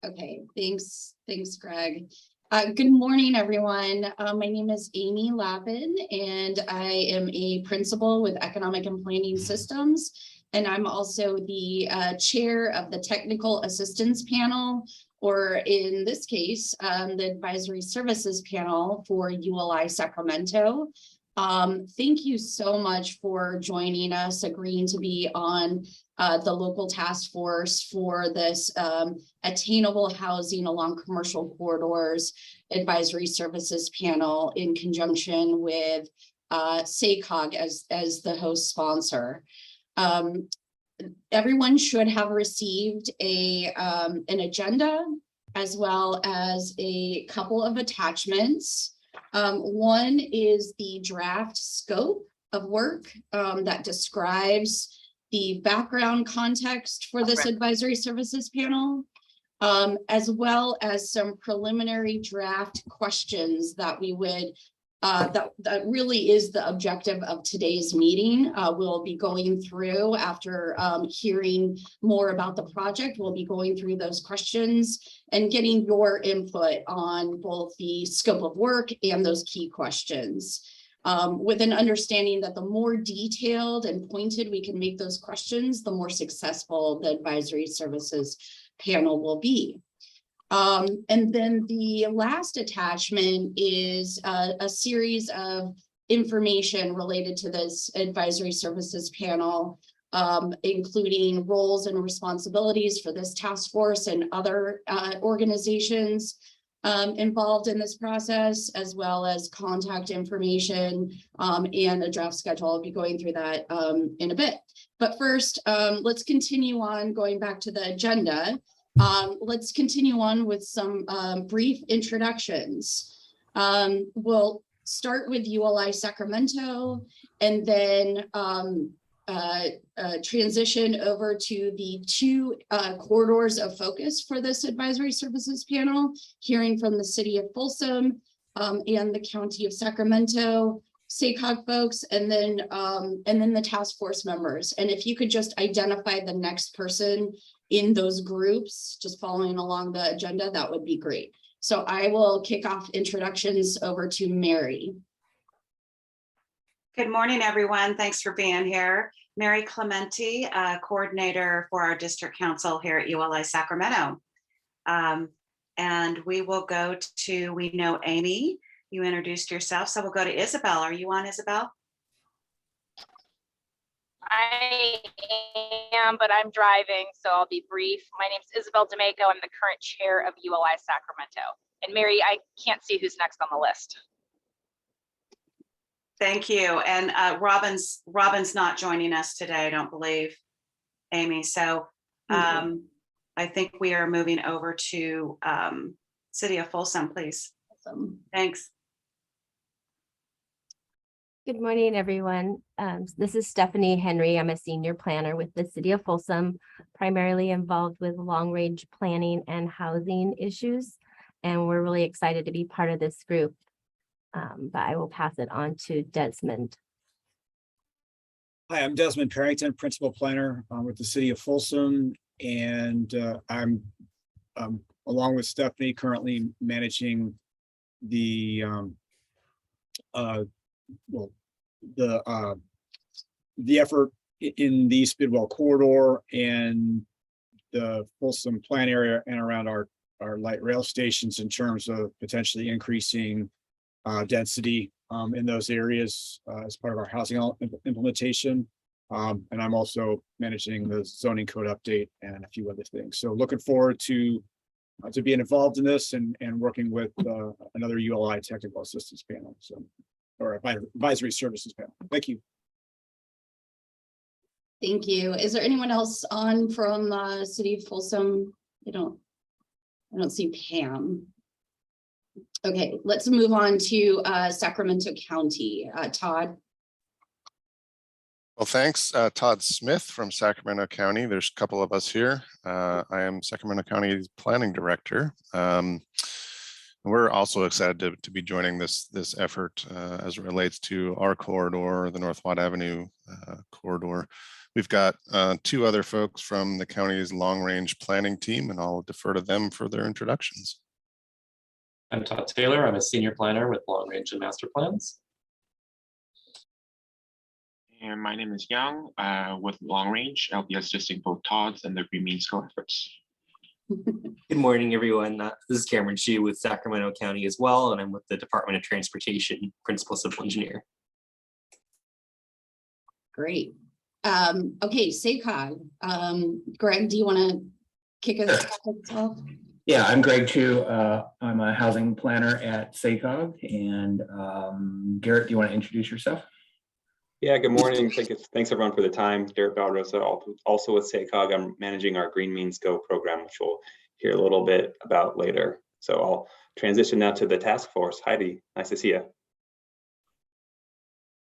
Okay, thanks, Greg. Good morning, everyone. My name is Amy Lappin, and I am a principal with Economic and Planning Systems. And I'm also the chair of the Technical Assistance Panel, or in this case, the Advisory Services Panel for ULI Sacramento. Thank you so much for joining us, agreeing to be on the local task force for this attainable housing along commercial corridors advisory services panel in conjunction with SACOG as the host sponsor. Everyone should have received an agenda as well as a couple of attachments. One is the draft scope of work that describes the background context for this advisory services panel, as well as some preliminary draft questions that we would, that really is the objective of today's meeting. We'll be going through after hearing more about the project. We'll be going through those questions and getting your input on both the scope of work and those key questions. With an understanding that the more detailed and pointed we can make those questions, the more successful the advisory services panel will be. And then the last attachment is a series of information related to this advisory services panel, including roles and responsibilities for this task force and other organizations involved in this process, as well as contact information and a draft schedule. I'll be going through that in a bit. But first, let's continue on going back to the agenda. Let's continue on with some brief introductions. We'll start with ULI Sacramento and then transition over to the two corridors of focus for this advisory services panel, hearing from the city of Folsom and the county of Sacramento, SACOG folks, and then the task force members. And if you could just identify the next person in those groups, just following along the agenda, that would be great. So I will kick off introductions over to Mary. Good morning, everyone. Thanks for being here. Mary Clementi, coordinator for our district council here at ULI Sacramento. And we will go to, we know Amy, you introduced yourself, so we'll go to Isabel. Are you on, Isabel? I am, but I'm driving, so I'll be brief. My name is Isabel D'Amico. I'm the current chair of ULI Sacramento. And Mary, I can't see who's next on the list. Thank you. And Robin's not joining us today, I don't believe, Amy. So I think we are moving over to City of Folsom, please. Awesome. Thanks. Good morning, everyone. This is Stephanie Henry. I'm a senior planner with the City of Folsom, primarily involved with long-range planning and housing issues. And we're really excited to be part of this group. But I will pass it on to Desmond. Hi, I'm Desmond Parrington, Principal Planner with the City of Folsom, and I'm along with Stephanie currently managing the effort in the East Bidwell corridor and the Folsom plan area and around our light rail stations in terms of potentially increasing density in those areas as part of our housing implementation. And I'm also managing the zoning code update and a few other things. So looking forward to being involved in this and working with another ULI technical assistance panel, or advisory services panel. Thank you. Thank you. Is there anyone else on from City of Folsom? I don't see Pam. Okay, let's move on to Sacramento County. Todd. Well, thanks. Todd Smith from Sacramento County. There's a couple of us here. I am Sacramento County's planning director. We're also excited to be joining this effort as it relates to our corridor, the North Watt Avenue corridor. We've got two other folks from the county's long-range planning team, and I'll defer to them for their introductions. I'm Todd Taylor. I'm a senior planner with Long Range and Master Plans. And my name is Yang with Long Range. I'll be assisting both Todd's and the Green Means Go efforts. Good morning, everyone. This is Cameron Shue with Sacramento County as well, and I'm with the Department of Transportation, Principal Civil Engineer. Great. Okay, SACOG. Greg, do you want to kick us off? Yeah, I'm Greg Chu. I'm a housing planner at SACOG. And Garrett, do you want to introduce yourself? Yeah, good morning. Thanks everyone for the time. Derek Valrosa, also with SACOG. I'm managing our Green Means Go program, which we'll hear a little bit about later. So I'll transition now to the task force. Heidi, nice to see you.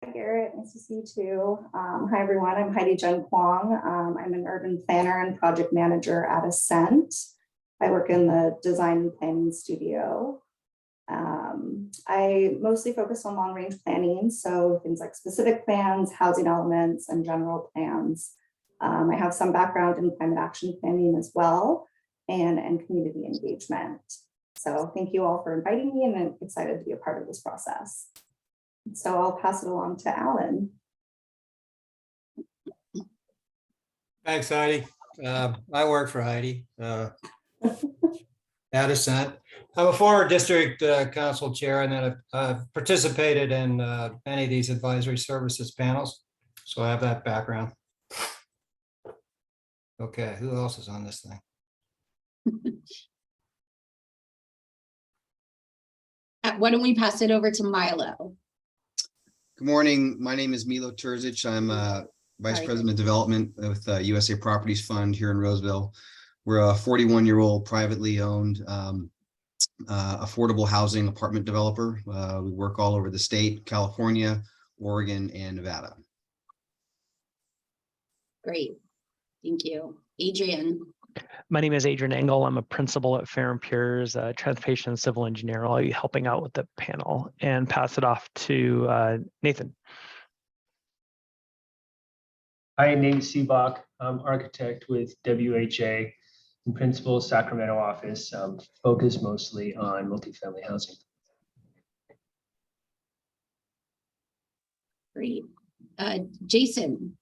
Hi, Garrett, nice to see you too. Hi, everyone. I'm Heidi Jen Kwong. I'm an urban planner and project manager at Ascent. I work in the design and planning studio. I mostly focus on long-range planning, so things like specific plans, housing elements, and general plans. I have some background in climate action planning as well, and community engagement. So thank you all for inviting me, and I'm excited to be a part of this process. So I'll pass it along to Alan. Thanks, Heidi. I work for Heidi at Ascent. I'm a former district council chair, and then I've participated in many of these advisory services panels. So I have that background. Okay, who else is on this thing? Why don't we pass it over to Milo? Good morning. My name is Milo Terzic. I'm Vice President of Development with USA Properties Fund here in Roseville. We're a 41-year-old privately owned affordable housing apartment developer. We work all over the state, California, Oregon, and Nevada. Great. Thank you. Adrian. My name is Adrian Engel. I'm a principal at Fair and Pure's Transportation and Civil Engineer. I'll be helping out with the panel and pass it off to Nathan. Hi, Nate Seebach. I'm architect with WHA and principal Sacramento office, focused mostly on multifamily housing. Great. Jason.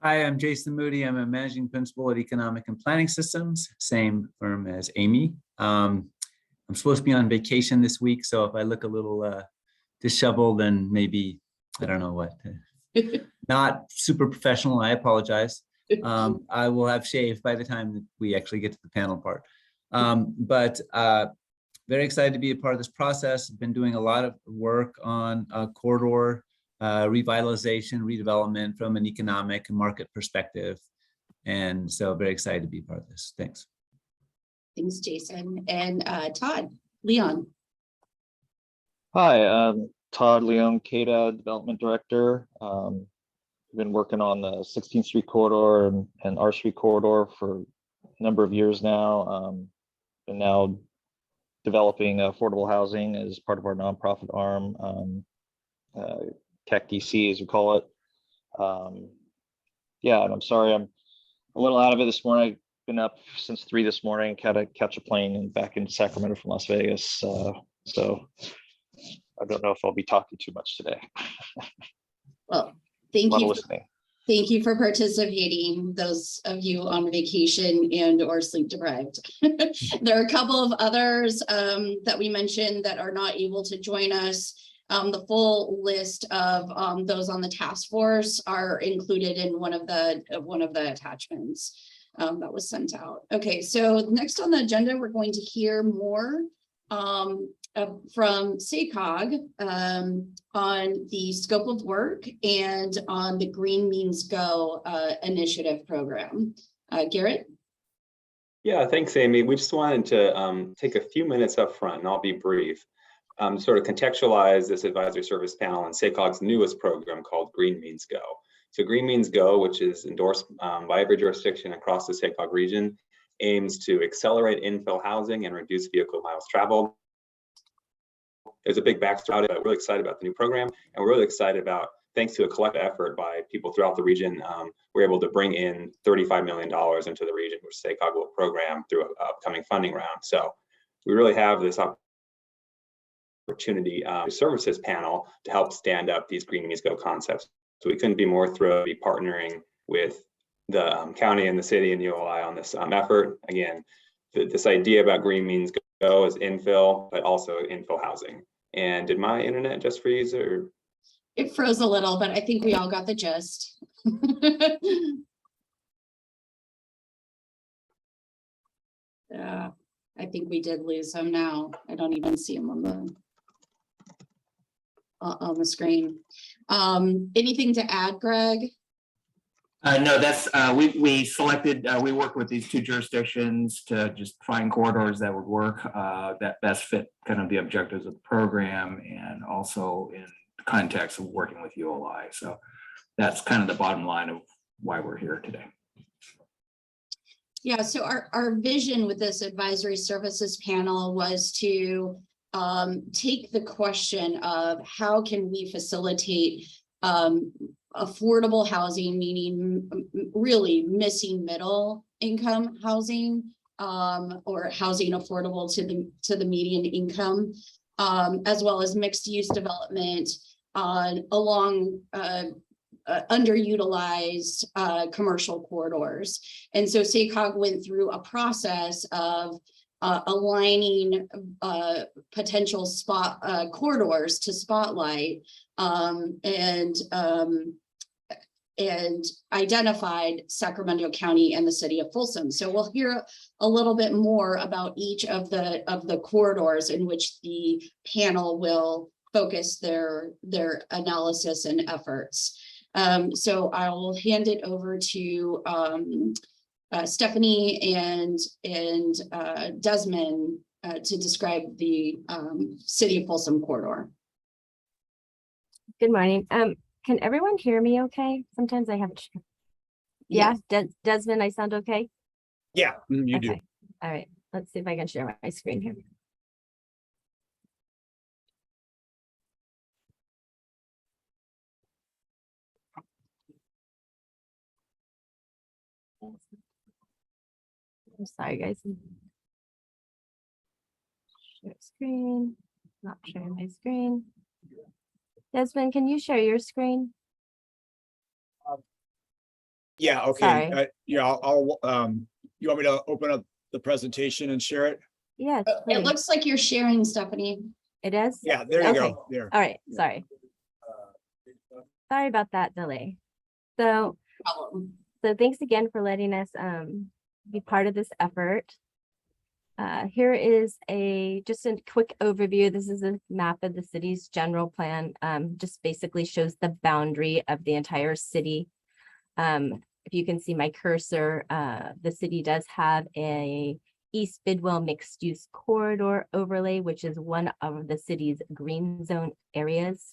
Hi, I'm Jason Moody. I'm a managing principal at Economic and Planning Systems, same firm as Amy. I'm supposed to be on vacation this week, so if I look a little disheveled and maybe, I don't know what, not super professional, I apologize. I will have shaved by the time that we actually get to the panel part. But very excited to be a part of this process. I've been doing a lot of work on corridor revitalization, redevelopment from an economic and market perspective. And so very excited to be part of this. Thanks. Thanks, Jason. And Todd, Leon. Hi, I'm Todd Leon, CADA Development Director. I've been working on the 16th Street corridor and R Street corridor for a number of years now. And now developing affordable housing as part of our nonprofit arm, Tech DC, as we call it. Yeah, and I'm sorry, I'm a little out of it this morning. I've been up since 3 this morning, had to catch a plane and back into Sacramento from Las Vegas. So I don't know if I'll be talking too much today. Well, thank you for participating, those of you on vacation and or sleep deprived. There are a couple of others that we mentioned that are not able to join us. The full list of those on the task force are included in one of the attachments that was sent out. Okay, so next on the agenda, we're going to hear more from SACOG on the scope of work and on the Green Means Go initiative program. Garrett? Yeah, thanks, Amy. We just wanted to take a few minutes up front, and I'll be brief, sort of contextualize this advisory service panel and SACOG's newest program called Green Means Go. So Green Means Go, which is endorsed by every jurisdiction across the SACOG region, aims to accelerate infill housing and reduce vehicle miles traveled. There's a big backstory, but we're really excited about the new program, and we're really excited about thanks to a collective effort by people throughout the region, we're able to bring in $35 million into the region, which SACOG will program through an upcoming funding round. So we really have this opportunity services panel to help stand up these Green Means Go concepts. So we couldn't be more thrilled to be partnering with the county and the city and ULI on this effort. Again, this idea about Green Means Go is infill, but also infill housing. And did my internet just freeze, or? It froze a little, but I think we all got the gist. Yeah, I think we did lose him now. I don't even see him on the screen. Anything to add, Greg? No, that's we selected. We worked with these two jurisdictions to just find corridors that would work that best fit kind of the objectives of the program, and also in the context of working with ULI. So that's kind of the bottom line of why we're here today. Yeah, so our vision with this advisory services panel was to take the question of how can we facilitate affordable housing, meaning really missing middle income housing, or housing affordable to the median income, as well as mixed use development along underutilized commercial corridors. And so SACOG went through a process of aligning potential corridors to spotlight and identified Sacramento County and the city of Folsom. So we'll hear a little bit more about each of the corridors in which the panel will focus their analysis and efforts. So I will hand it over to Stephanie and Desmond to describe the city of Folsom corridor. Good morning. Can everyone hear me okay? Sometimes I have, yeah, Desmond, I sound okay? Yeah, you do. All right, let's see if I can share my screen here. I'm sorry, guys. Share screen, not sharing my screen. Desmond, can you share your screen? Yeah, okay. Sorry. Yeah, I'll you want me to open up the presentation and share it? Yes. It looks like you're sharing, Stephanie. It is? Yeah, there you go. There. All right, sorry. Sorry about that delay. So thanks again for letting us be part of this effort. Here is just a quick overview. This is a map of the city's general plan. Just basically shows the boundary of the entire city. If you can see my cursor, the city does have a East Bidwell mixed use corridor overlay, which is one of the city's green zone areas.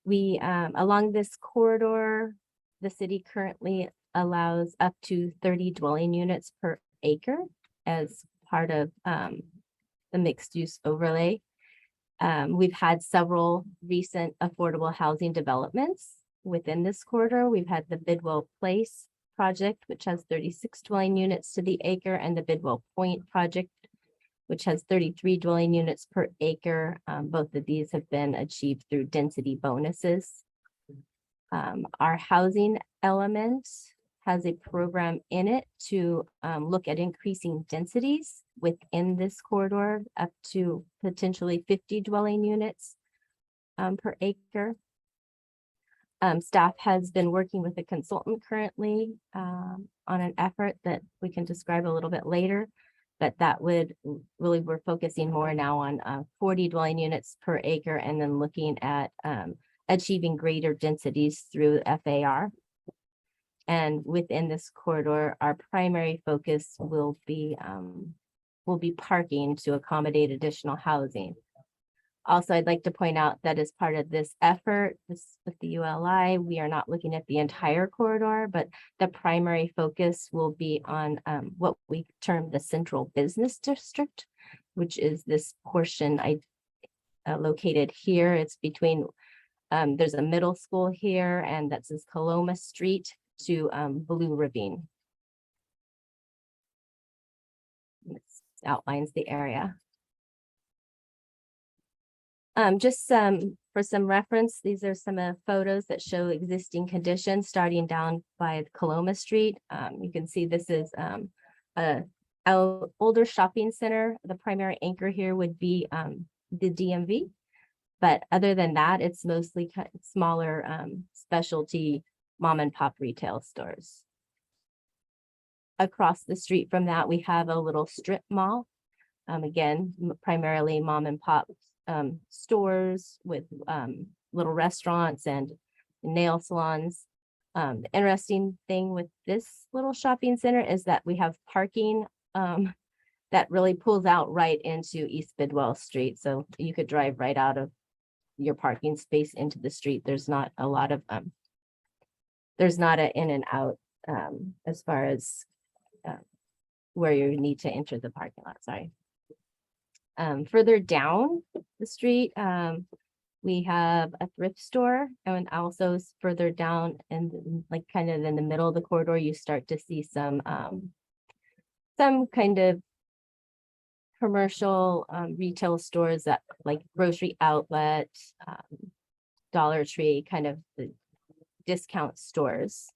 We, along this corridor, the city currently allows up to 30 dwelling units per acre as part of the mixed use overlay. We've had several recent affordable housing developments within this corridor. We've had the Bidwell Place project, which has 36 dwelling units to the acre, and the Bidwell Point project, which has 33 dwelling units per acre. Both of these have been achieved through density bonuses. Our housing element has a program in it to look at increasing densities within this corridor up to potentially 50 dwelling units per acre. Staff has been working with a consultant currently on an effort that we can describe a little bit later, but that would really, we're focusing more now on 40 dwelling units per acre, and then looking at achieving greater densities through FAR. And within this corridor, our primary focus will be parking to accommodate additional housing. Also, I'd like to point out that as part of this effort, with the ULI, we are not looking at the entire corridor, but the primary focus will be on what we term the central business district, which is this portion located here. It's between, there's a middle school here, and that's this Coloma Street to Blue Ravine. This outlines the area. Just for some reference, these are some photos that show existing conditions starting down by Coloma Street. You can see this is a older shopping center. The primary anchor here would be the DMV. But other than that, it's mostly smaller specialty mom and pop retail stores. Across the street from that, we have a little strip mall. Again, primarily mom and pop stores with little restaurants and nail salons. The interesting thing with this little shopping center is that we have parking that really pulls out right into East Bidwell Street. So you could drive right out of your parking space into the street. There's not a lot of, there's not an in and out as far as where you need to enter the parking lot, sorry. Further down the street, we have a thrift store, and also further down and like kind of in the middle of the corridor, you start to see some kind of commercial retail stores that like grocery outlet, Dollar Tree, kind of the discount stores.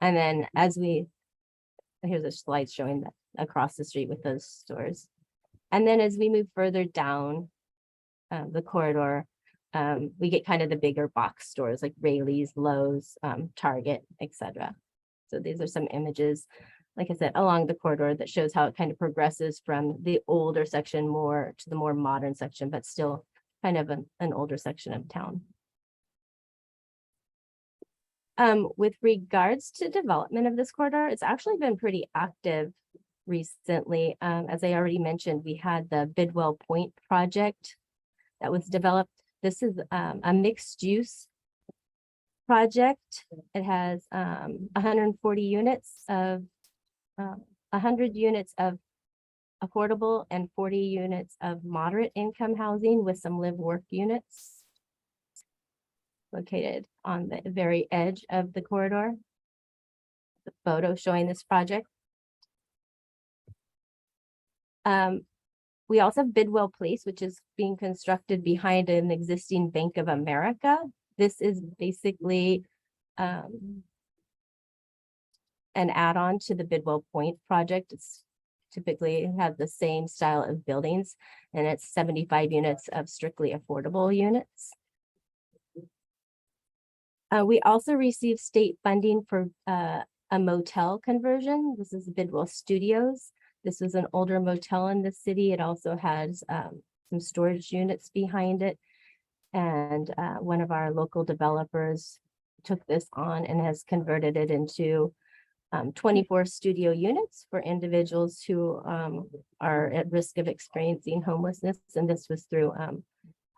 And then here's a slide showing that across the street with those stores. And then as we move further down the corridor, we get kind of the bigger box stores like Rayleigh's, Lowe's, Target, etc. So these are some images, like I said, along the corridor that shows how it kind of progresses from the older section more to the more modern section, but still kind of an older section of town. With regards to development of this corridor, it's actually been pretty active recently. As I already mentioned, we had the Bidwell Point project that was developed. This is a mixed use project. It has 140 units of 100 units of affordable and 40 units of moderate income housing with some live work units located on the very edge of the corridor. The photo showing this project. We also have Bidwell Place, which is being constructed behind an existing Bank of America. This is basically an add-on to the Bidwell Point project. It's typically have the same style of buildings, and it's 75 units of strictly affordable units. We also received state funding for a motel conversion. This is Bidwell Studios. This was an older motel in the city. It also has some storage units behind it. And one of our local developers took this on and has converted it into 24 studio units for individuals who are at risk of experiencing homelessness. And this was through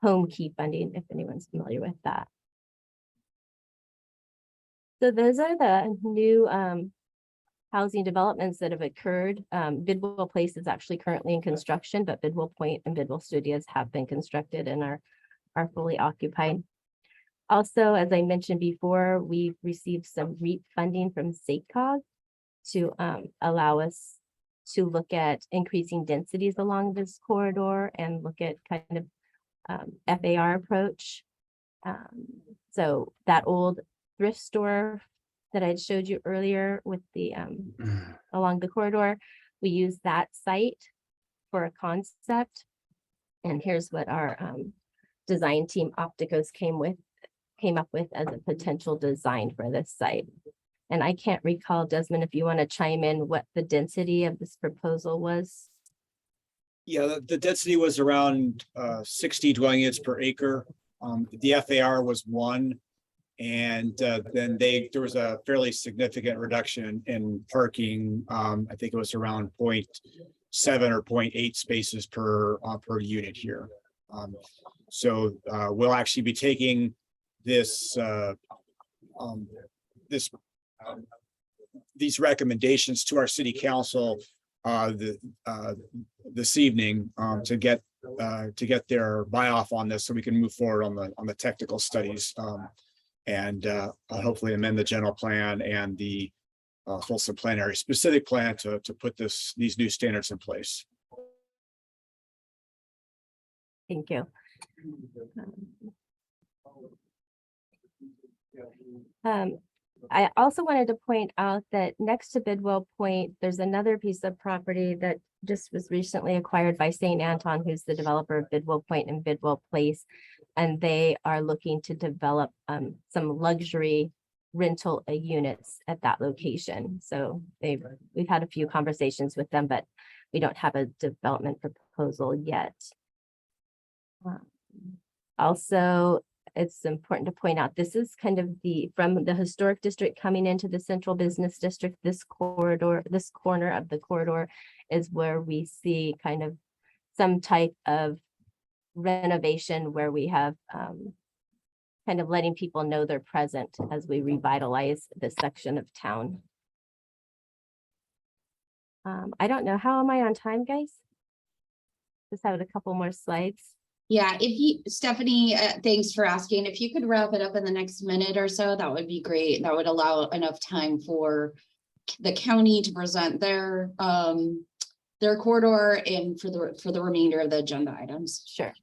home key funding, if anyone's familiar with that. So those are the new housing developments that have occurred. Bidwell Place is actually currently in construction, but Bidwell Point and Bidwell Studios have been constructed and are fully occupied. Also, as I mentioned before, we've received some REAP funding from SACOG to allow us to look at increasing densities along this corridor and look at kind of FAR approach. So that old thrift store that I showed you earlier with the along the corridor, we use that site for a concept. And here's what our design team Opticos came up with as a potential design for this site. And I can't recall, Desmond, if you want to chime in what the density of this proposal was. Yeah, the density was around 60 dwelling units per acre. The FAR was 1. And then there was a fairly significant reduction in parking. I think it was around 0.7 or 0.8 spaces per unit here. So we'll actually be taking these recommendations to our city council this evening to get to get their buy-off on this so we can move forward on the technical studies. And hopefully amend the general plan and the Folsom Plan Area specific plan to put these new standards in place. Thank you. I also wanted to point out that next to Bidwell Point, there's another piece of property that just was recently acquired by St. Anton, who's the developer of Bidwell Point and Bidwell Place. And they are looking to develop some luxury rental units at that location. So we've had a few conversations with them, but we don't have a development proposal yet. Also, it's important to point out, this is kind of from the historic district coming into the central business district. This corridor, this corner of the corridor is where we see kind of some type of renovation where we have kind of letting people know they're present as we revitalize this section of town. I don't know, how am I on time, guys? Just have a couple more slides. Yeah, Stephanie, thanks for asking. If you could wrap it up in the next minute or so, that would be great. That would allow enough time for the county to present their corridor and for the remainder of the agenda items. Sure.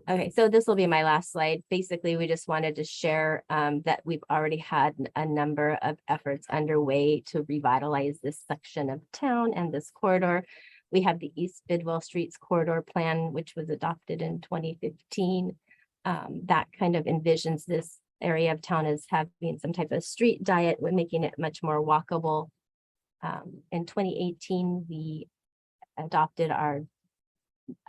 Okay, so this will be my last slide. Basically, we just wanted to share that we've already had a number of efforts underway to revitalize this section of town and this corridor. We have the East Bidwell Streets Corridor Plan, which was adopted in 2015. That kind of envisions this area of town as having some type of street diet, making it much more walkable. In 2018, we adopted our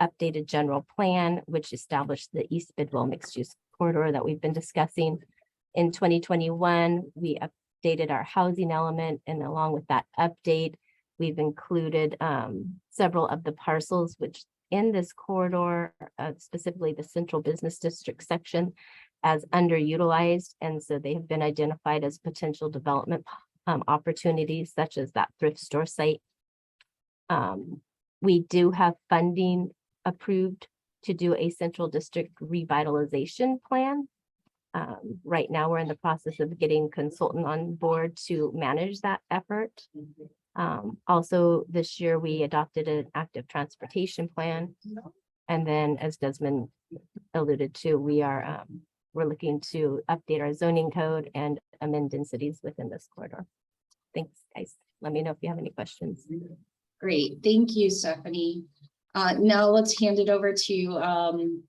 updated general plan, which established the East Bidwell mixed-use corridor that we've been discussing. In 2021, we updated our housing element, and along with that update, we've included several of the parcels which in this corridor, specifically the central business district section, as underutilized. And so they have been identified as potential development opportunities, such as that thrift store site. We do have funding approved to do a central district revitalization plan. Right now, we're in the process of getting consultant on board to manage that effort. Also, this year, we adopted an active transportation plan. And then, as Desmond alluded to, we're looking to update our zoning code and amend densities within this corridor. Thanks, guys. Let me know if you have any questions. Great. Thank you, Stephanie. Now let's hand it over to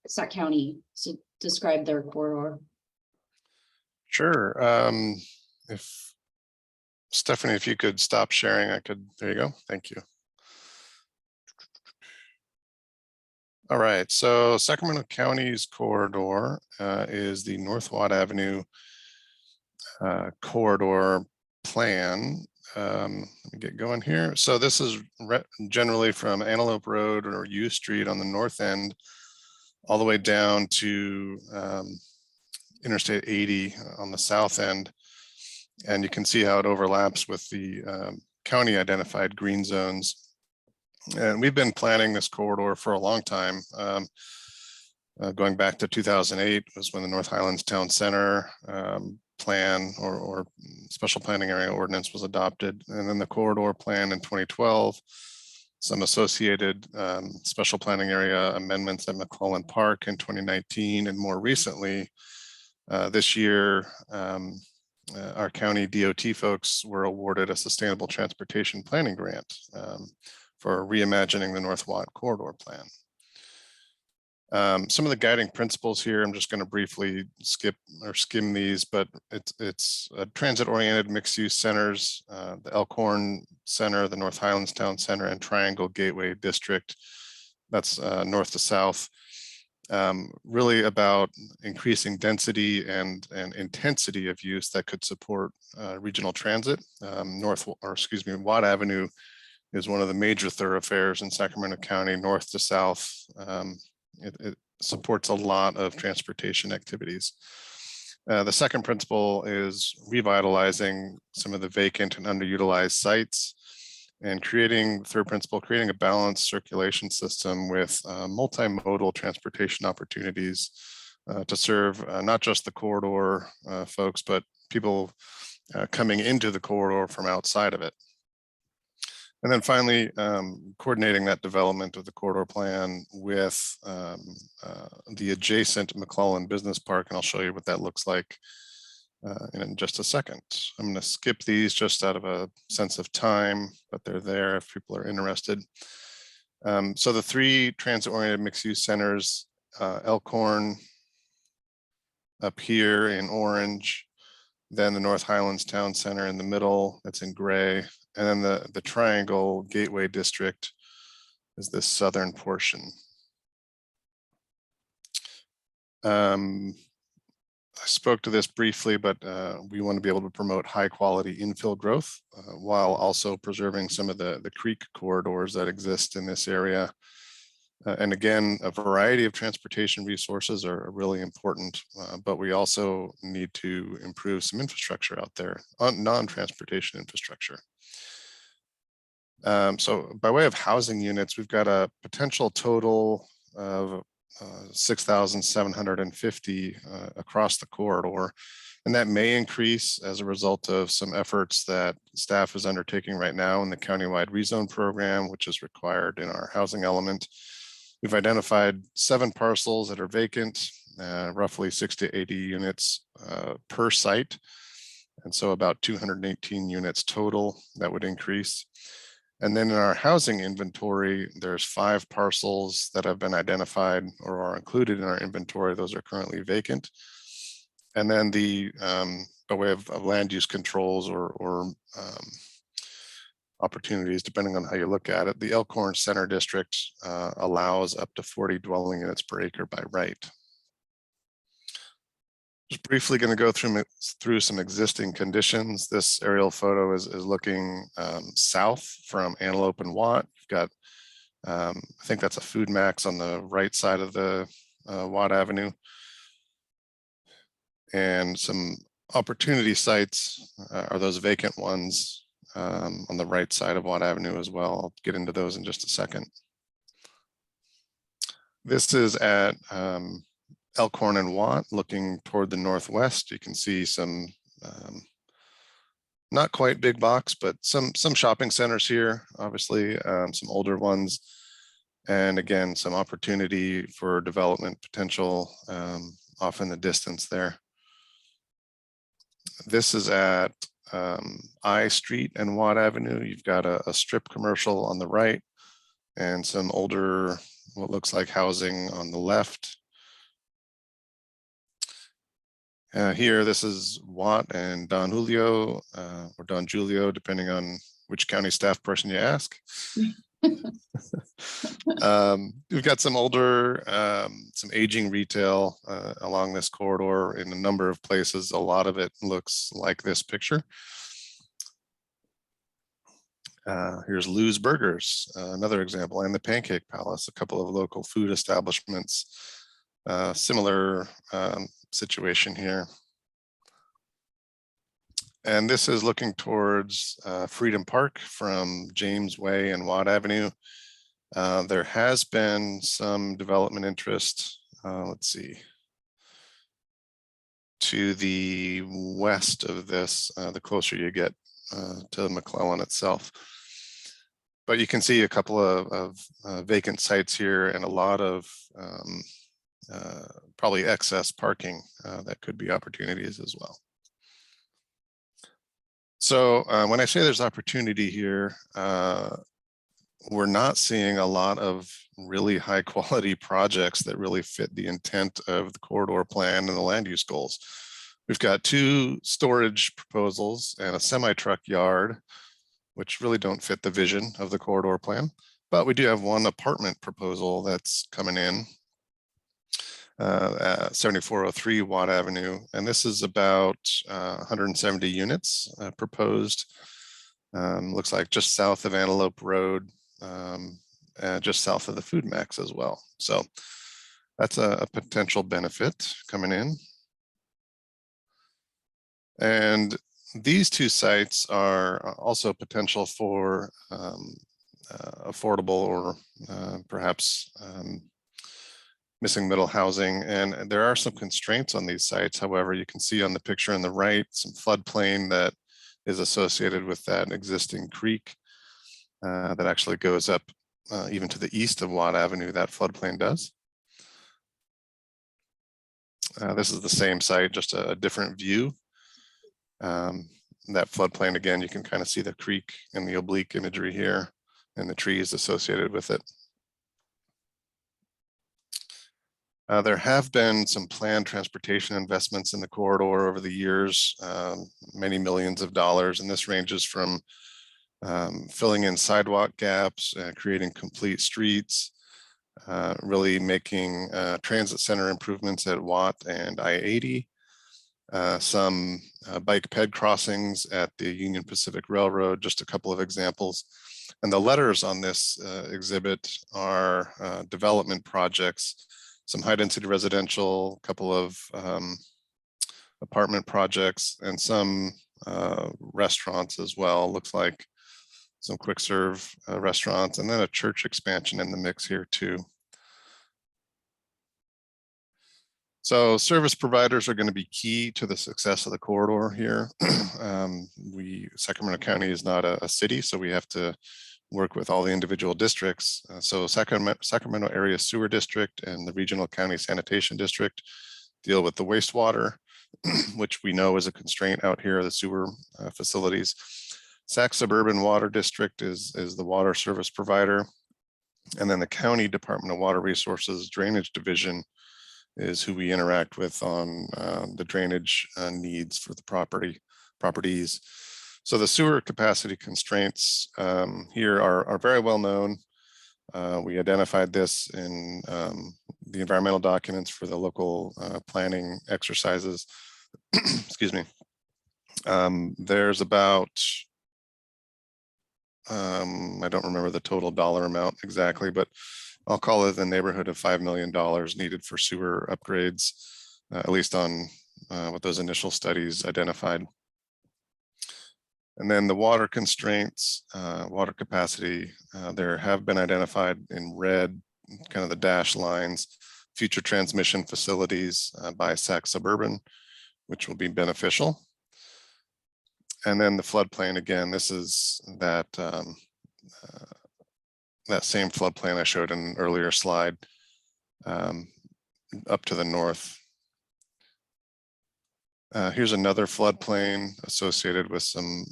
Sac County to describe their corridor. Sure. If Stephanie, if you could stop sharing, there you go. Thank you. All right, so Sacramento County's corridor is the North Watt Avenue corridor plan. Let me get going here. So this is generally from Antelope Road or U Street on the north end, all the way down to Interstate 80 on the south end. And you can see how it overlaps with the county identified green zones. And we've been planning this corridor for a long time. Going back to 2008 was when the North Highlands Town Center plan or special planning area ordinance was adopted. And then the corridor plan in 2012, some associated special planning area amendments at McClellan Park in 2019. And more recently, this year, our county DOT folks were awarded a sustainable transportation planning grant for reimagining the North Watt corridor plan. Some of the guiding principles here, I'm just going to briefly skim these, but it's transit-oriented mixed-use centers, the Elkhorn Center, the North Highlands Town Center, and Triangle Gateway District. That's north to south. Really about increasing density and intensity of use that could support regional transit. Watt Avenue is one of the major thoroughfares in Sacramento County, north to south. It supports a lot of transportation activities. The second principle is revitalizing some of the vacant and underutilized sites. And creating, third principle, creating a balanced circulation system with multimodal transportation opportunities to serve not just the corridor folks, but people coming into the corridor from outside of it. And then finally, coordinating that development of the corridor plan with the adjacent McClellan Business Park, and I'll show you what that looks like in just a second. I'm going to skip these just out of a sense of time, but they're there if people are interested. So the three transit-oriented mixed-use centers, Elkhorn up here in orange, then the North Highlands Town Center in the middle, that's in gray, and then the Triangle Gateway District is this southern portion. I spoke to this briefly, but we want to be able to promote high quality infill growth while also preserving some of the creek corridors that exist in this area. And again, a variety of transportation resources are really important, but we also need to improve some infrastructure out there, non-transportation infrastructure. So by way of housing units, we've got a potential total of 6,750 across the corridor. And that may increase as a result of some efforts that staff is undertaking right now in the countywide rezone program, which is required in our housing element. We've identified 7 parcels that are vacant, roughly 60 to 80 units per site. And so about 218 units total that would increase. And then in our housing inventory, there's 5 parcels that have been identified or are included in our inventory. Those are currently vacant. And then by way of land use controls or opportunities, depending on how you look at it, the Elkhorn Center District allows up to 40 dwelling units per acre by right. Just briefly going to go through some existing conditions. This aerial photo is looking south from Antelope and Watt. You've got, I think that's a Food Max on the right side of the Watt Avenue. And some opportunity sites are those vacant ones on the right side of Watt Avenue as well. I'll get into those in just a second. This is at Elkhorn and Watt, looking toward the northwest. You can see some not quite big box, but some shopping centers here, obviously some older ones, and again some opportunity for development potential off in the distance there. This is at I Street and Watt Avenue. You've got a strip commercial on the right and some older, what looks like housing on the left. Here, this is Watt and Don Julio, or Don Julio, depending on which county staff person you ask. We've got some older, some aging retail along this corridor in a number of places. A lot of it looks like this picture. Here's Lou's Burgers, another example, and the Pancake Palace, a couple of local food establishments. Similar situation here. And this is looking towards Freedom Park from James Way and Watt Avenue. There has been some development interest, let's see, to the west of this, the closer you get to McClellan itself. But you can see a couple of vacant sites here and a lot of probably excess parking that could be opportunities as well. So when I say there's opportunity here, we're not seeing a lot of really high quality projects that really fit the intent of the corridor plan and the land use goals. We've got 2 storage proposals and a semi-truck yard, which really don't fit the vision of the corridor plan. But we do have 1 apartment proposal that's coming in at 7403 Watt Avenue. And this is about 170 units proposed. Looks like just south of Antelope Road, just south of the Food Max as well. So that's a potential benefit coming in. And these two sites are also potential for affordable or perhaps missing middle housing. And there are some constraints on these sites. However, you can see on the picture on the right, some floodplain that is associated with that existing creek that actually goes up even to the east of Watt Avenue, that floodplain does. This is the same site, just a different view. That floodplain, again, you can kind of see the creek and the oblique imagery here and the trees associated with it. There have been some planned transportation investments in the corridor over the years, many millions of dollars, and this ranges from filling in sidewalk gaps, creating complete streets, really making transit center improvements at Watt and I-80, some bike ped crossings at the Union Pacific Railroad, just a couple of examples. And the letters on this exhibit are development projects, some high density residential, a couple of apartment projects, and some restaurants as well. Looks like some quick serve restaurants, and then a church expansion in the mix here too. So service providers are going to be key to the success of the corridor here. Sacramento County is not a city, so we have to work with all the individual districts. So Sacramento Area Sewer District and the Regional County Sanitation District deal with the wastewater, which we know is a constraint out here, the sewer facilities. Sac Suburban Water District is the water service provider. And then the County Department of Water Resources Drainage Division is who we interact with on the drainage needs for the properties. So the sewer capacity constraints here are very well known. We identified this in the environmental documents for the local planning exercises. Excuse me. There's about, I don't remember the total dollar amount exactly, but I'll call it the neighborhood of $5 million needed for sewer upgrades, at least on what those initial studies identified. And then the water constraints, water capacity, there have been identified in red, kind of the dashed lines, future transmission facilities by Sac Suburban, which will be beneficial. And then the floodplain, again, this is that that same floodplain I showed in an earlier slide, up to the north. Here's another floodplain associated with some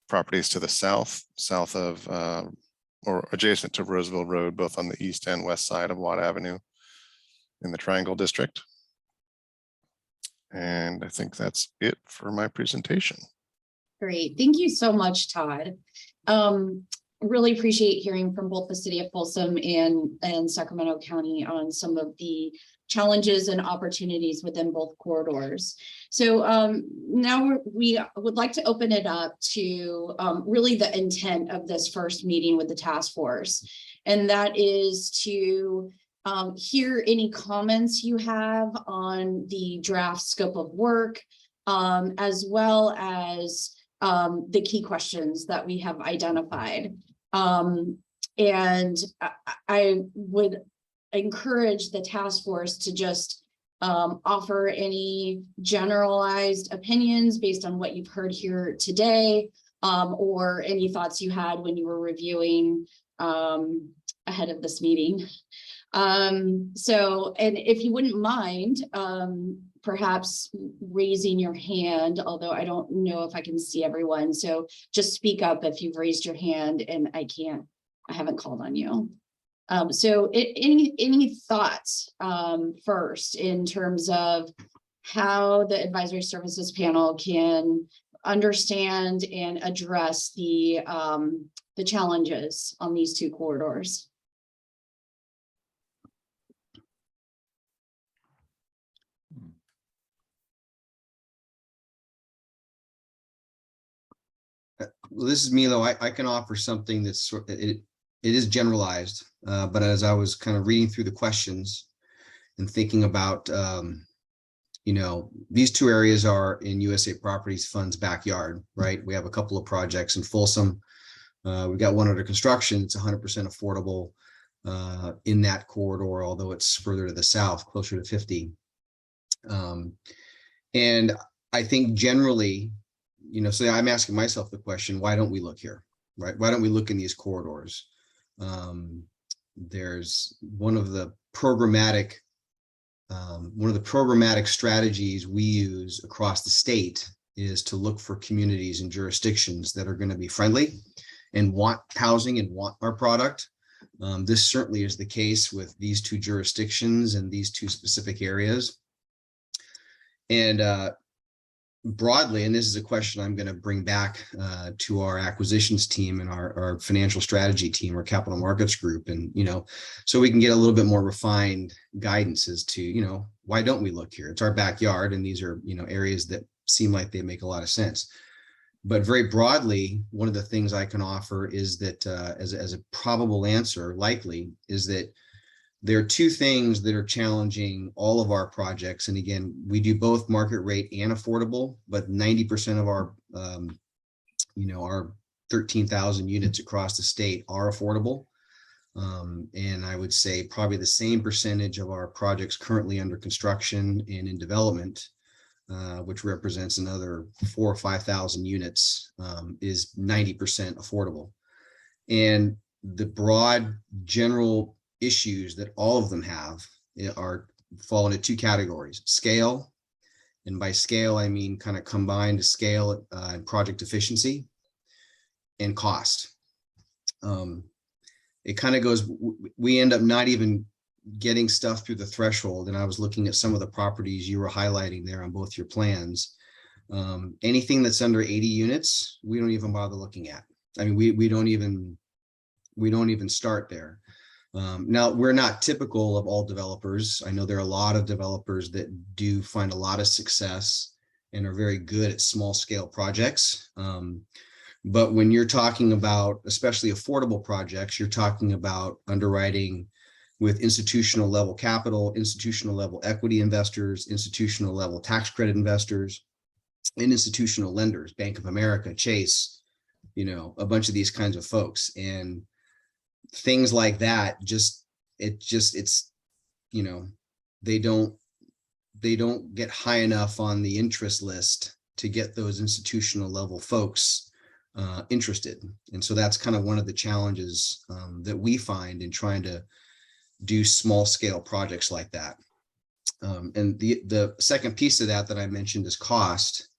properties to the south of, or adjacent to Roseville Road, both on the east and west side of Watt Avenue in the Triangle District. And I think that's it for my presentation. Great. Thank you so much, Todd. Really appreciate hearing from both the city of Folsom and Sacramento County on some of the challenges and opportunities within both corridors. So now we would like to open it up to really the intent of this first meeting with the task force. And that is to hear any comments you have on the draft scope of work, as well as the key questions that we have identified. And I would encourage the task force to just offer any generalized opinions based on what you've heard here today, or any thoughts you had when you were reviewing ahead of this meeting. So, and if you wouldn't mind, perhaps raising your hand, although I don't know if I can see everyone. So just speak up if you've raised your hand and I haven't called on you. So any thoughts first in terms of how the advisory services panel can understand and address the challenges on these two corridors? Well, this is Milo. I can offer something that's it is generalized, but as I was kind of reading through the questions and thinking about, you know, these two areas are in USA Properties Fund's backyard, right? We have a couple of projects in Folsom. We've got one under construction. It's 100% affordable in that corridor, although it's further to the south, closer to 50. And I think generally, you know, so I'm asking myself the question, why don't we look here, right? Why don't we look in these corridors? There's one of the programmatic strategies we use across the state is to look for communities and jurisdictions that are going to be friendly and want housing and want our product. This certainly is the case with these two jurisdictions and these two specific areas. And broadly, and this is a question I'm going to bring back to our acquisitions team and our financial strategy team, our capital markets group, and, you know, so we can get a little bit more refined guidance as to, you know, why don't we look here? It's our backyard, and these are, you know, areas that seem like they make a lot of sense. But very broadly, one of the things I can offer is that as a probable answer, likely, is that there are two things that are challenging all of our projects. And again, we do both market rate and affordable, but 90% of our, you know, our 13,000 units across the state are affordable. And I would say probably the same percentage of our projects currently under construction and in development, which represents another 4,000 or 5,000 units, is 90% affordable. And the broad general issues that all of them have fall into two categories: scale, and by scale I mean kind of combined scale and project efficiency, and cost. It kind of goes, we end up not even getting stuff through the threshold. And I was looking at some of the properties you were highlighting there on both your plans. Anything that's under 80 units, we don't even bother looking at. I mean, we don't even start there. Now, we're not typical of all developers. I know there are a lot of developers that do find a lot of success and are very good at small scale projects. But when you're talking about, especially affordable projects, you're talking about underwriting with institutional level capital, institutional level equity investors, institutional level tax credit investors, and institutional lenders, Bank of America, Chase, you know, a bunch of these kinds of folks. And things like that, it's, you know, they don't get high enough on the interest list to get those institutional level folks interested. And so that's kind of one of the challenges that we find in trying to do small scale projects like that. And the second piece of that I mentioned is cost.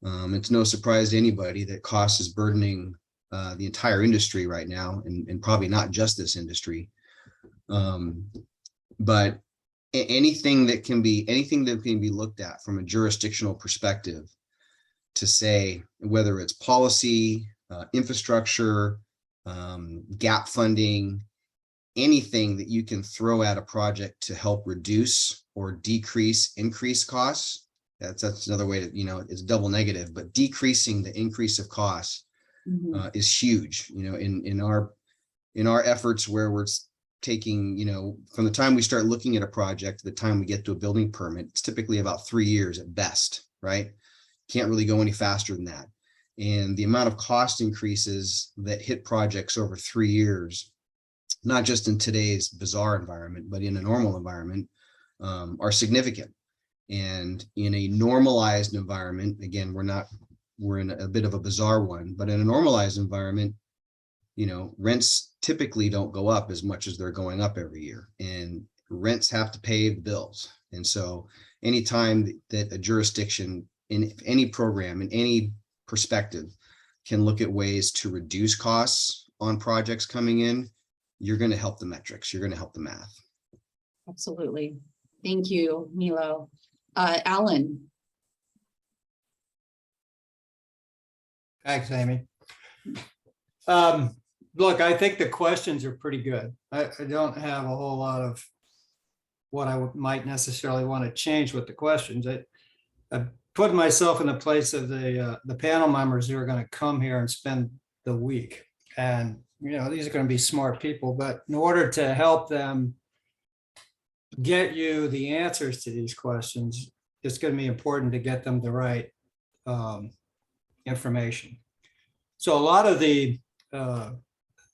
It's no surprise to anybody that cost is burdening the entire industry right now, and probably not just this industry. But anything that can be looked at from a jurisdictional perspective to say whether it's policy, infrastructure, gap funding, anything that you can throw at a project to help reduce or increase costs. That's another way to, you know, it's double negative, but decreasing the increase of costs is huge. You know, in our efforts where we're taking, you know, from the time we start looking at a project to the time we get to a building permit, it's typically about 3 years at best, right? Can't really go any faster than that. And the amount of cost increases that hit projects over 3 years, not just in today's bizarre environment, but in a normal environment, are significant. And in a normalized environment, again, we're in a bit of a bizarre one, but in a normalized environment, you know, rents typically don't go up as much as they're going up every year, and rents have to pay the bills. And so anytime that a jurisdiction in any program, in any perspective, can look at ways to reduce costs on projects coming in, you're going to help the metrics, you're going to help the math. Absolutely. Thank you, Milo. Alan. Thanks, Amy. Look, I think the questions are pretty good. I don't have a whole lot of what I might necessarily want to change with the questions. I put myself in the place of the panel members who are going to come here and spend the week. And, you know, these are going to be smart people, but in order to help them get you the answers to these questions, it's going to be important to get them the right information. So a lot of the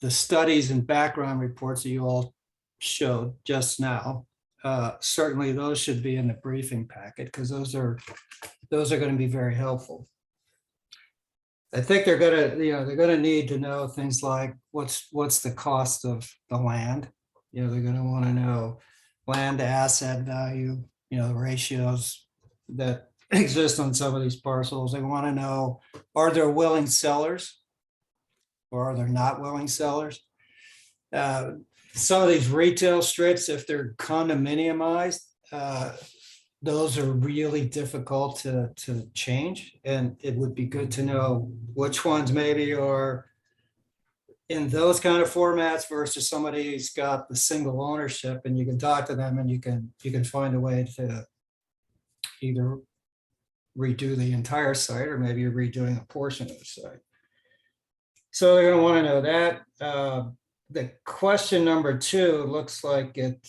studies and background reports that you all showed just now, certainly those should be in the briefing packet because those are going to be very helpful. I think they're going to need to know things like what's the cost of the land. They're going to want to know land to asset value, the ratios that exist on some of these parcels. They want to know, are there willing sellers or are there not willing sellers? Some of these retail strips, if they're condominiumized, those are really difficult to change. And it would be good to know which ones maybe are in those kind of formats versus somebody who's got the single ownership, and you can talk to them and you can find a way to either redo the entire site or maybe you're redoing a portion of the site. So they're going to want to know that. The question number 2 looks like it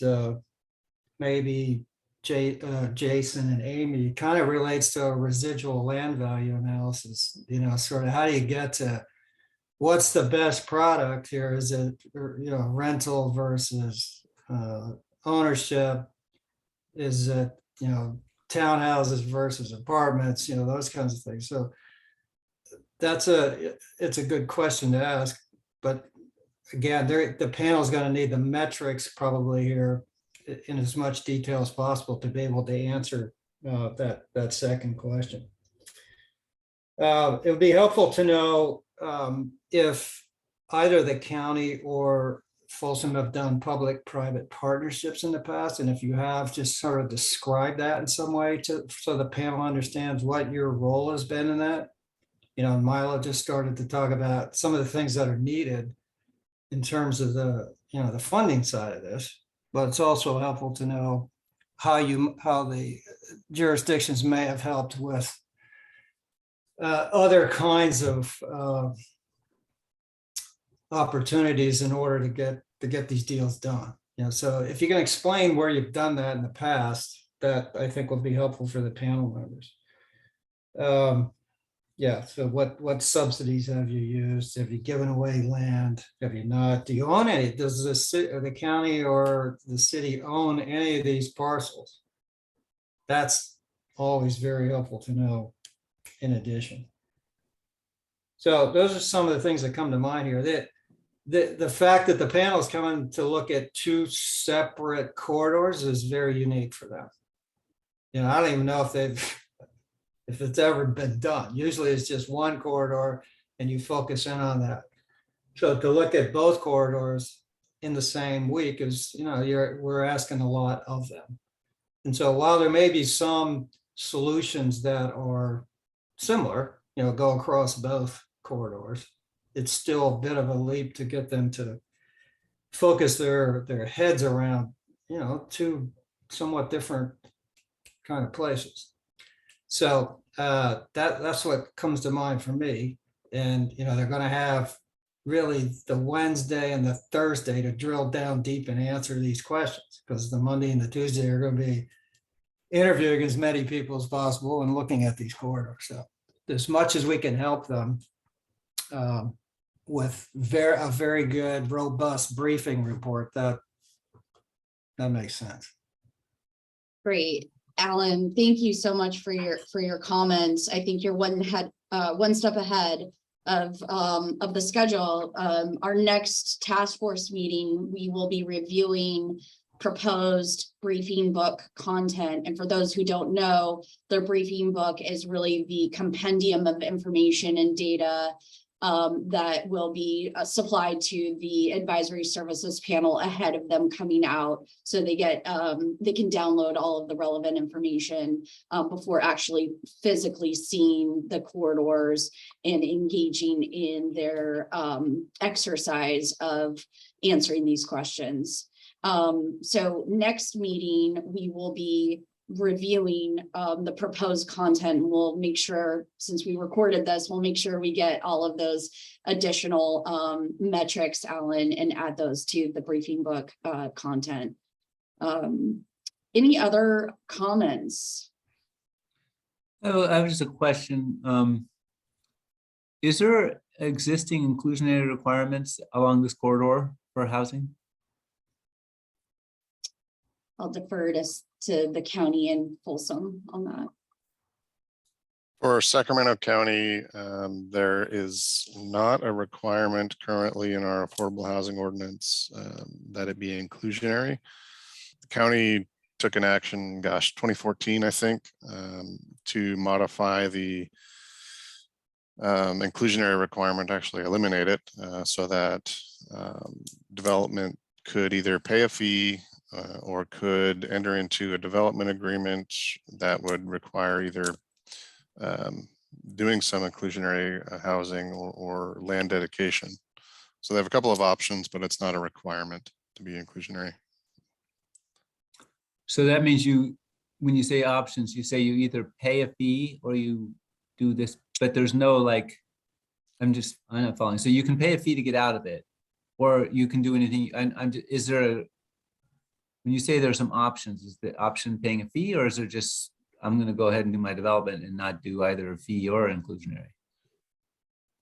maybe Jason and Amy kind of relates to a residual land value analysis. Sort of how do you get to what's the best product here? Is it rental versus ownership? Is it townhouses versus apartments? Those kinds of things. So it's a good question to ask, but again, the panel is going to need the metrics probably here in as much detail as possible to be able to answer that second question. It would be helpful to know if either the county or Folsom have done public-private partnerships in the past, and if you have, just sort of describe that in some way so the panel understands what your role has been in that. Milo just started to talk about some of the things that are needed in terms of the funding side of this, but it's also helpful to know how the jurisdictions may have helped with other kinds of opportunities in order to get these deals done. So if you can explain where you've done that in the past, that I think will be helpful for the panel members. So what subsidies have you used? Have you given away land? Have you not? Do you own any? Does the county or the city own any of these parcels? That's always very helpful to know in addition. So those are some of the things that come to mind here. The fact that the panel is coming to look at 2 separate corridors is very unique for them. I don't even know if it's ever been done. Usually it's just one corridor and you focus in on that. So to look at both corridors in the same week is, we're asking a lot of them. And so while there may be some solutions that are similar, go across both corridors, it's still a bit of a leap to get them to focus their heads around, 2 somewhat different kind of places. So that's what comes to mind for me. And, they're going to have really the Wednesday and the Thursday to drill down deep and answer these questions, because the Monday and the Tuesday are going to be interviewing as many people as possible and looking at these corridors. So as much as we can help them with a very good, robust briefing report, that makes sense. Great. Alan, thank you so much for your comments. I think you're one step ahead of the schedule. Our next task force meeting, we will be reviewing proposed briefing book content. And for those who don't know, the briefing book is really the compendium of information and data that will be supplied to the advisory services panel ahead of them coming out. So they can download all of the relevant information before actually physically seeing the corridors and engaging in their exercise of answering these questions. So next meeting, we will be reviewing the proposed content. We'll make sure, since we recorded this, we'll make sure we get all of those additional metrics, Alan, and add those to the briefing book content. Any other comments? Oh, I have just a question. Is there existing inclusionary requirements along this corridor for housing? I'll defer to the county and Folsom on that. For Sacramento County, there is not a requirement currently in our affordable housing ordinance that it be inclusionary. The county took an action, 2014, I think, to modify the inclusionary requirement, actually eliminate it, so that development could either pay a fee or could enter into a development agreement that would require either doing some inclusionary housing or land dedication. So they have a couple of options, but it's not a requirement to be inclusionary. So that means when you say options, you say you either pay a fee or you do this, but there's no like, I'm not following. So you can pay a fee to get out of it, or you can do anything. Is there when you say there's some options, is the option paying a fee, or is there just, I'm going to go ahead and do my development and not do either a fee or inclusionary?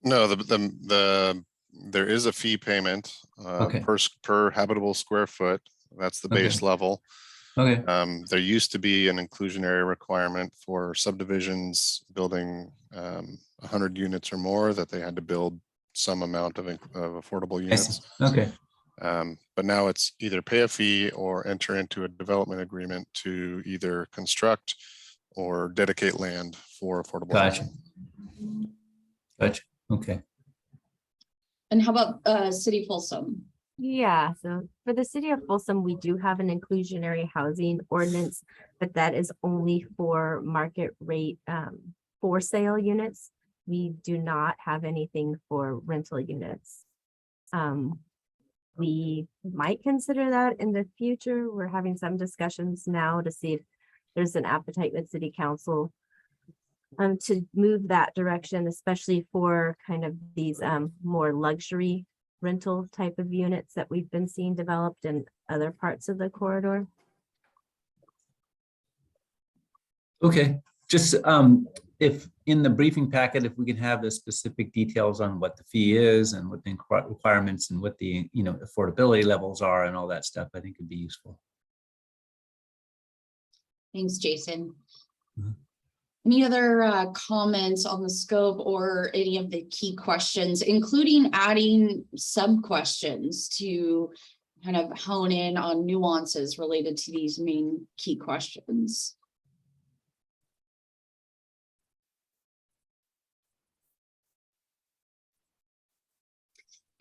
No, there is a fee payment per habitable square foot. That's the base level. Okay. There used to be an inclusionary requirement for subdivisions building 100 units or more, that they had to build some amount of affordable units. Okay. But now it's either pay a fee or enter into a development agreement to either construct or dedicate land for affordable housing. Gotcha. Okay. And how about City Folsom? Yeah, so for the city of Folsom, we do have an inclusionary housing ordinance, but that is only for market rate for sale units. We do not have anything for rental units. We might consider that in the future. We're having some discussions now to see if there's an appetite with city council to move that direction, especially for kind of these more luxury rental type of units that we've been seeing developed in other parts of the corridor. Okay, just if in the briefing packet, if we can have the specific details on what the fee is and what the requirements and what the affordability levels are and all that stuff, I think it'd be useful. Thanks, Jason. Any other comments on the scope or any of the key questions, including adding sub-questions to kind of hone in on nuances related to these main key questions?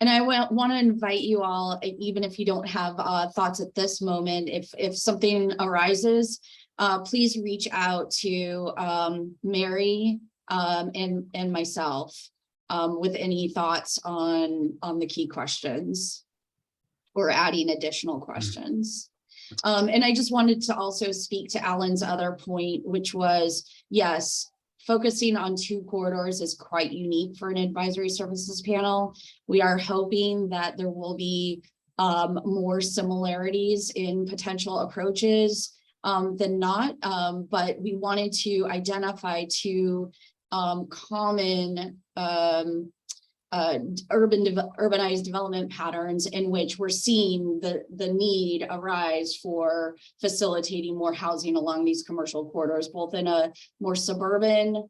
And I want to invite you all, even if you don't have thoughts at this moment, if something arises, please reach out to Mary and myself with any thoughts on the key questions or adding additional questions. And I just wanted to also speak to Alan's other point, which was, yes, focusing on 2 corridors is quite unique for an advisory services panel. We are hoping that there will be more similarities in potential approaches than not, but we wanted to identify 2 common urbanized development patterns in which we're seeing the need arise for facilitating more housing along these commercial corridors, both in a more suburban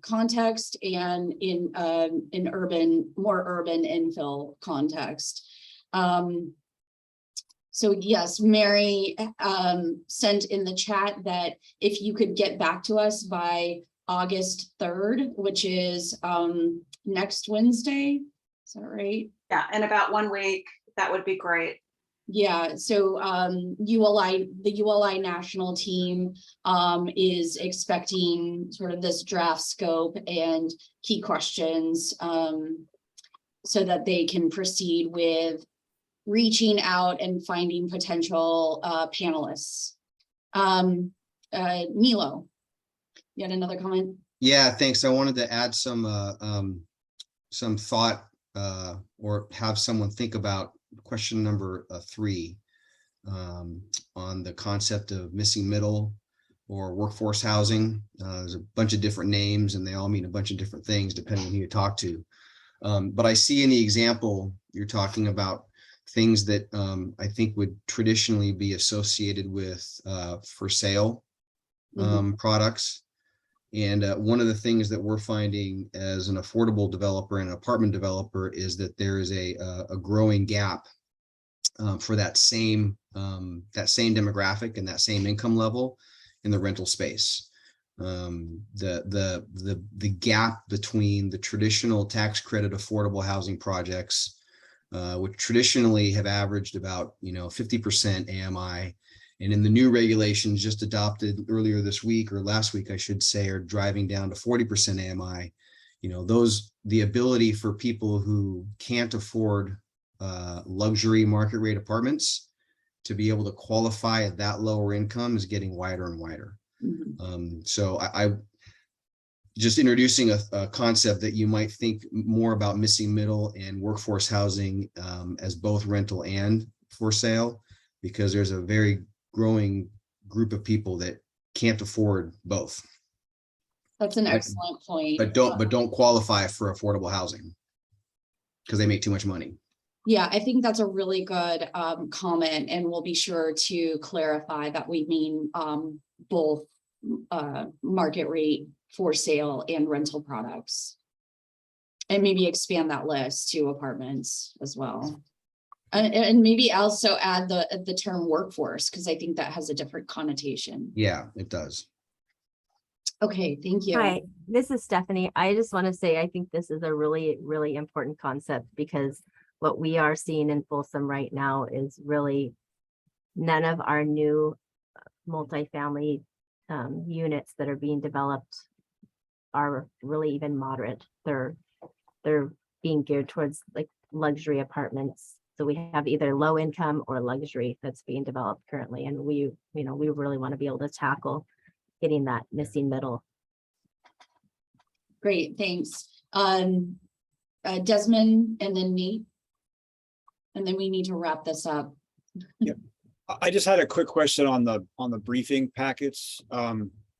context and in more urban infill context. So yes, Mary sent in the chat that if you could get back to us by August 3rd, which is next Wednesday. Is that right? Yeah, in about 1 week, that would be great. Yeah, so the ULI national team is expecting sort of this draft scope and key questions so that they can proceed with reaching out and finding potential panelists. Milo, you had another comment? Yeah, thanks. I wanted to add some thought or have someone think about question number 3 on the concept of missing middle or workforce housing. There's a bunch of different names and they all mean a bunch of different things depending on who you talk to. But I see in the example, you're talking about things that I think would traditionally be associated with for sale products. And one of the things that we're finding as an affordable developer and an apartment developer is that there is a growing gap for that same demographic and that same income level in the rental space. The gap between the traditional tax credit affordable housing projects, which traditionally have averaged about 50% AMI, and in the new regulations just adopted earlier this week or last week, I should say, are driving down to 40% AMI. The ability for people who can't afford luxury market rate apartments to be able to qualify at that lower income is getting wider and wider. So I just introducing a concept that you might think more about missing middle and workforce housing as both rental and for sale, because there's a very growing group of people that can't afford both. That's an excellent point. But don't qualify for affordable housing because they make too much money. Yeah, I think that's a really good comment, and we'll be sure to clarify that we mean both market rate for sale and rental products. And maybe expand that list to apartments as well. And maybe also add the term workforce, because I think that has a different connotation. Yeah, it does. Okay, thank you. Hi, this is Stephanie. I just want to say, I think this is a really, really important concept, because what we are seeing in Folsom right now is really none of our new multifamily units that are being developed are really even moderate. They're being geared towards like luxury apartments. So we have either low income or luxury that's being developed currently. And we really want to be able to tackle getting that missing middle. Great, thanks. Desmond and then Nate. And then we need to wrap this up. Yep. I just had a quick question on the briefing packets.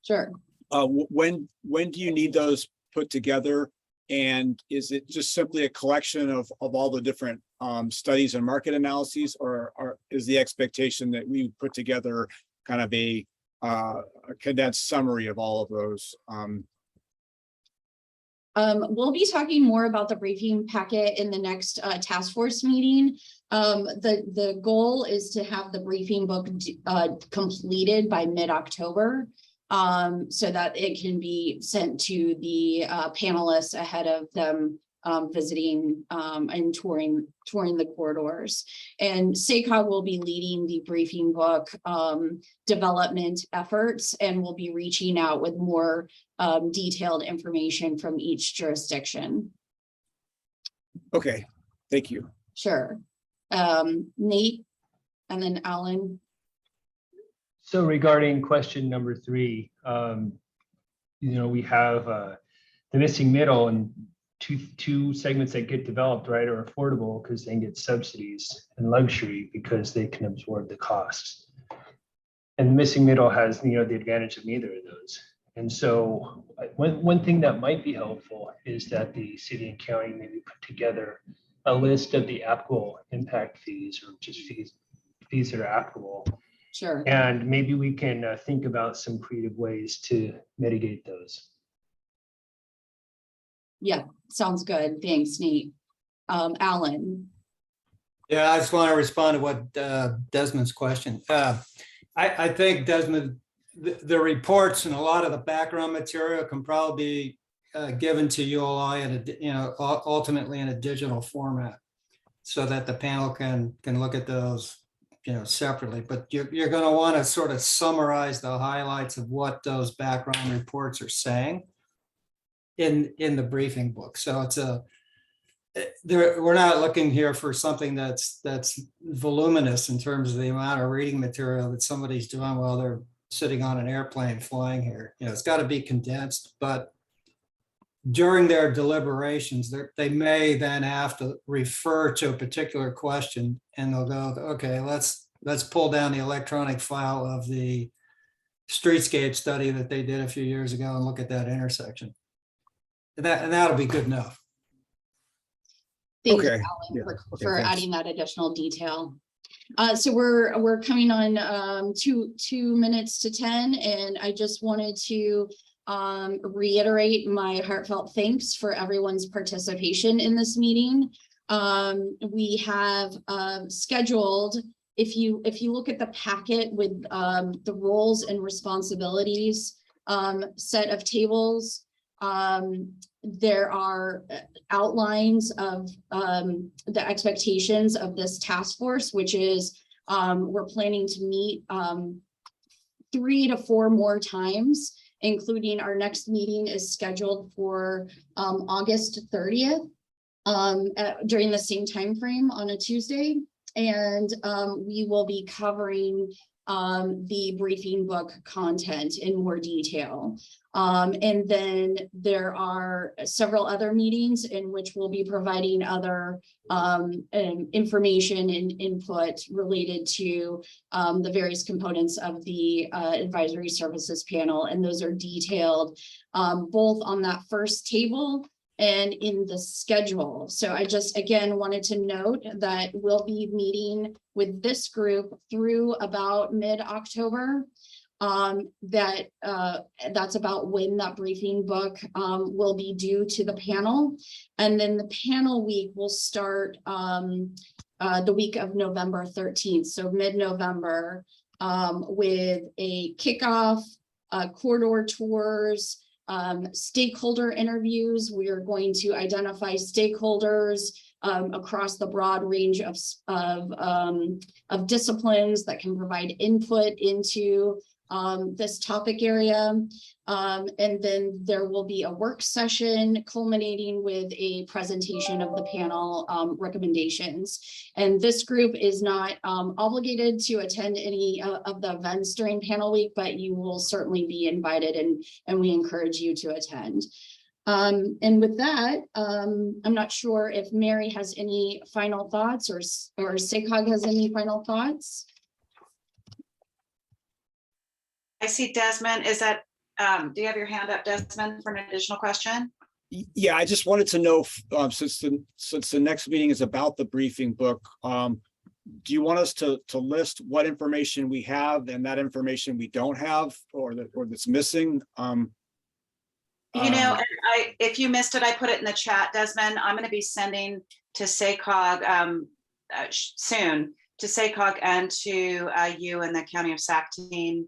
Sure. When do you need those put together? And is it just simply a collection of all the different studies and market analyses, or is the expectation that we put together kind of a condensed summary of all of those? We'll be talking more about the briefing packet in the next task force meeting. The goal is to have the briefing book completed by mid-October, so that it can be sent to the panelists ahead of them visiting and touring the corridors. And SACOG will be leading the briefing book development efforts, and will be reaching out with more detailed information from each jurisdiction. Okay, thank you. Sure. Nate, and then Alan. So regarding question number 3, we have the missing middle, and two segments that get developed, right, are affordable because they can get subsidies, and luxury because they can absorb the costs. And the missing middle has, the advantage of neither of those. And so one thing that might be helpful is that the city and county maybe put together a list of the applicable impact fees, or just fees that are applicable. Sure. And maybe we can think about some creative ways to mitigate those. Yeah, sounds good. Thanks, Nate. Alan. Yeah, I just want to respond to what Desmond's question. I think, Desmond, the reports and a lot of the background material can probably be given to ULI and ultimately in a digital format, so that the panel can look at those separately. But you're going to want to sort of summarize the highlights of what those background reports are saying in the briefing book. So we're not looking here for something that's voluminous in terms of the amount of reading material that somebody's doing while they're sitting on an airplane flying here. It's got to be condensed, but during their deliberations, they may then have to refer to a particular question, and they'll go, okay, let's pull down the electronic file of the streetscape study that they did a few years ago and look at that intersection. And that'll be good enough. Thank you, Okay. Alan, Yeah. for, Okay, for thanks. adding that additional detail. So we're coming on 2 minutes to 10, and I just wanted to reiterate my heartfelt thanks for everyone's participation in this meeting. We have scheduled, if you look at the packet with the roles and responsibilities set of tables, there are outlines of the expectations of this task force, which is we're planning to meet 3 to 4 more times, including our next meeting is scheduled for August 30th during the same time frame on a Tuesday. And we will be covering the briefing book content in more detail. And then there are several other meetings in which we'll be providing other information and input related to the various components of the advisory services panel. And those are detailed both on that first table and in the schedule. So I just, again, wanted to note that we'll be meeting with this group through about mid-October. That's about when that briefing book will be due to the panel. And then the panel week will start the week of November 13th, so mid-November, with a kickoff, corridor tours, stakeholder interviews. We are going to identify stakeholders across the broad range of disciplines that can provide input into this topic area. And then there will be a work session culminating with a presentation of the panel recommendations. And this group is not obligated to attend any of the events during panel week, but you will certainly be invited, and we encourage you to attend. And with that, I'm not sure if Mary has any final thoughts or SACOG has any final thoughts. I see Desmond. Is that, do you have your hand up, Desmond, for an additional question? Yeah, I just wanted to know, since the next meeting is about the briefing book, do you want us to list what information we have and that information we don't have, or that's missing? You know, if you missed it, I put it in the chat, Desmond. I'm going to be sending to SACOG soon, to SACOG and to you and the County of Sac team,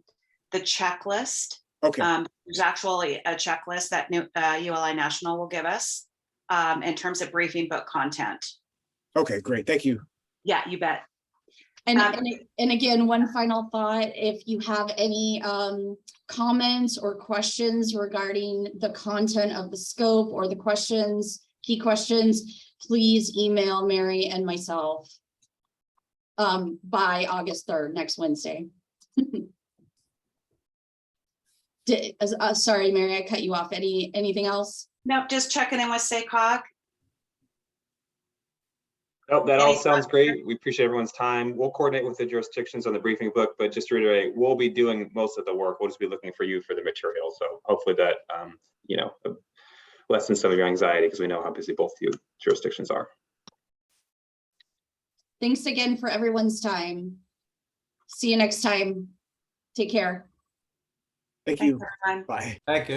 the checklist. Okay. There's actually a checklist that ULI National will give us in terms of briefing book content. Okay, great. Thank you. Yeah, you bet. And again, one final thought, if you have any comments or questions regarding the content of the scope or the key questions, please email Mary and myself by August 3rd, next Wednesday. Sorry, Mary, I cut you off. Anything else? No, just checking in with SACOG. Oh, that all sounds great. We appreciate everyone's time. We'll coordinate with the jurisdictions on the briefing book, but just to reiterate, we'll be doing most of the work. We'll just be looking for you for the material. So hopefully that, you know, lessens some of your anxiety, because we know how busy both you jurisdictions are. Thanks again for everyone's time. See you next time. Take care. Thank you. Thanks, Bye. Thank you.